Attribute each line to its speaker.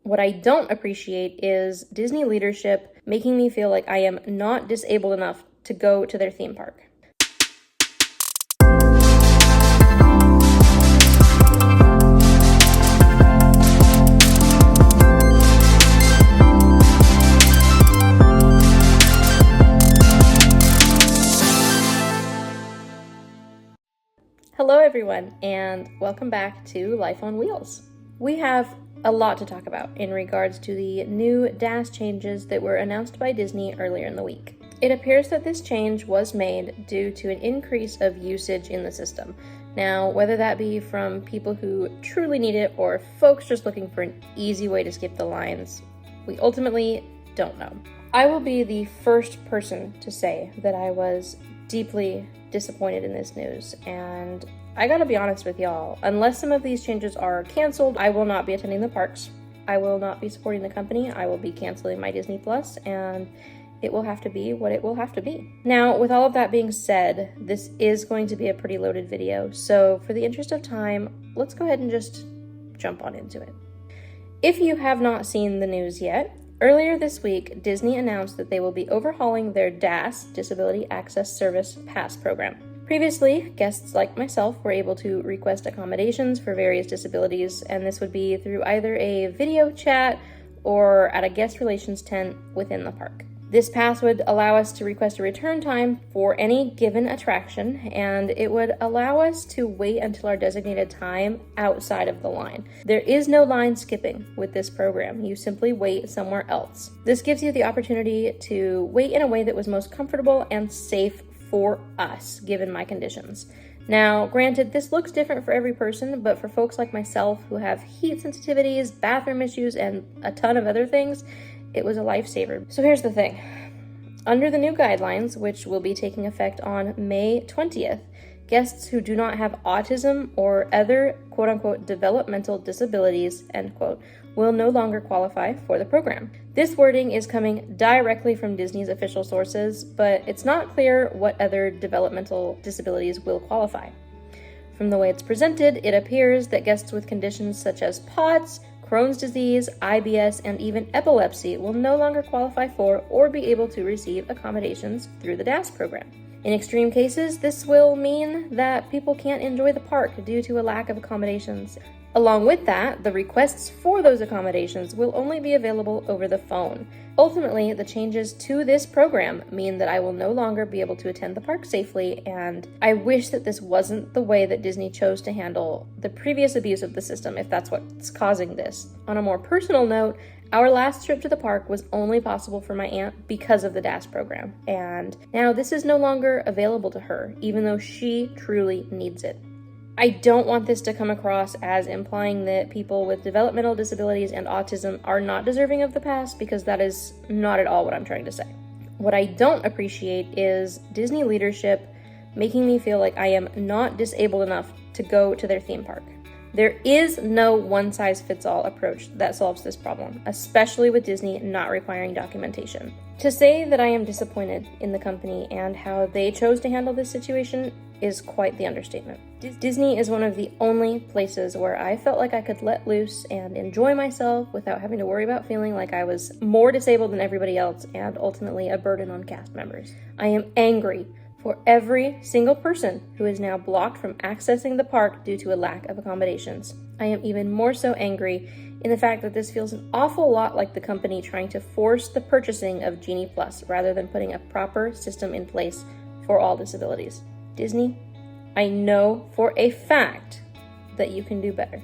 Speaker 1: What I don't appreciate is Disney leadership making me feel like I am not disabled enough to go to their theme park. Hello everyone, and welcome back to Life on Wheels. We have a lot to talk about in regards to the new DAS changes that were announced by Disney earlier in the week. It appears that this change was made due to an increase of usage in the system. Now, whether that be from people who truly need it or folks just looking for an easy way to skip the lines, we ultimately don't know. I will be the first person to say that I was deeply disappointed in this news, and I gotta be honest with y'all, unless some of these changes are canceled, I will not be attending the parks. I will not be supporting the company. I will be canceling my Disney Plus, and it will have to be what it will have to be. Now, with all of that being said, this is going to be a pretty loaded video, so for the interest of time, let's go ahead and just jump on into it. If you have not seen the news yet, earlier this week, Disney announced that they will be overhauling their DAS, Disability Access Service Pass program. Previously, guests like myself were able to request accommodations for various disabilities, and this would be through either a video chat or at a guest relations tent within the park. This pass would allow us to request a return time for any given attraction, and it would allow us to wait until our designated time outside of the line. There is no line skipping with this program. You simply wait somewhere else. This gives you the opportunity to wait in a way that was most comfortable and safe for us, given my conditions. Now, granted, this looks different for every person, but for folks like myself who have heat sensitivities, bathroom issues, and a ton of other things, it was a lifesaver. So here's the thing. Under the new guidelines, which will be taking effect on May 20th, guests who do not have autism or other quote-unquote developmental disabilities, end quote, will no longer qualify for the program. This wording is coming directly from Disney's official sources, but it's not clear what other developmental disabilities will qualify. From the way it's presented, it appears that guests with conditions such as POTS, Crohn's disease, IBS, and even epilepsy will no longer qualify for or be able to receive accommodations through the DAS program. In extreme cases, this will mean that people can't enjoy the park due to a lack of accommodations. Along with that, the requests for those accommodations will only be available over the phone. Ultimately, the changes to this program mean that I will no longer be able to attend the park safely, and I wish that this wasn't the way that Disney chose to handle the previous abuse of the system, if that's what's causing this. On a more personal note, our last trip to the park was only possible for my aunt because of the DAS program, and now this is no longer available to her, even though she truly needs it. I don't want this to come across as implying that people with developmental disabilities and autism are not deserving of the pass, because that is not at all what I'm trying to say. What I don't appreciate is Disney leadership making me feel like I am not disabled enough to go to their theme park. There is no one-size-fits-all approach that solves this problem, especially with Disney not requiring documentation. To say that I am disappointed in the company and how they chose to handle this situation is quite the understatement. Disney is one of the only places where I felt like I could let loose and enjoy myself without having to worry about feeling like I was more disabled than everybody else and ultimately a burden on cast members. I am angry for every single person who is now blocked from accessing the park due to a lack of accommodations. I am even more so angry in the fact that this feels an awful lot like the company trying to force the purchasing of Genie Plus rather than putting a proper system in place for all disabilities. Disney, I know for a fact that you can do better.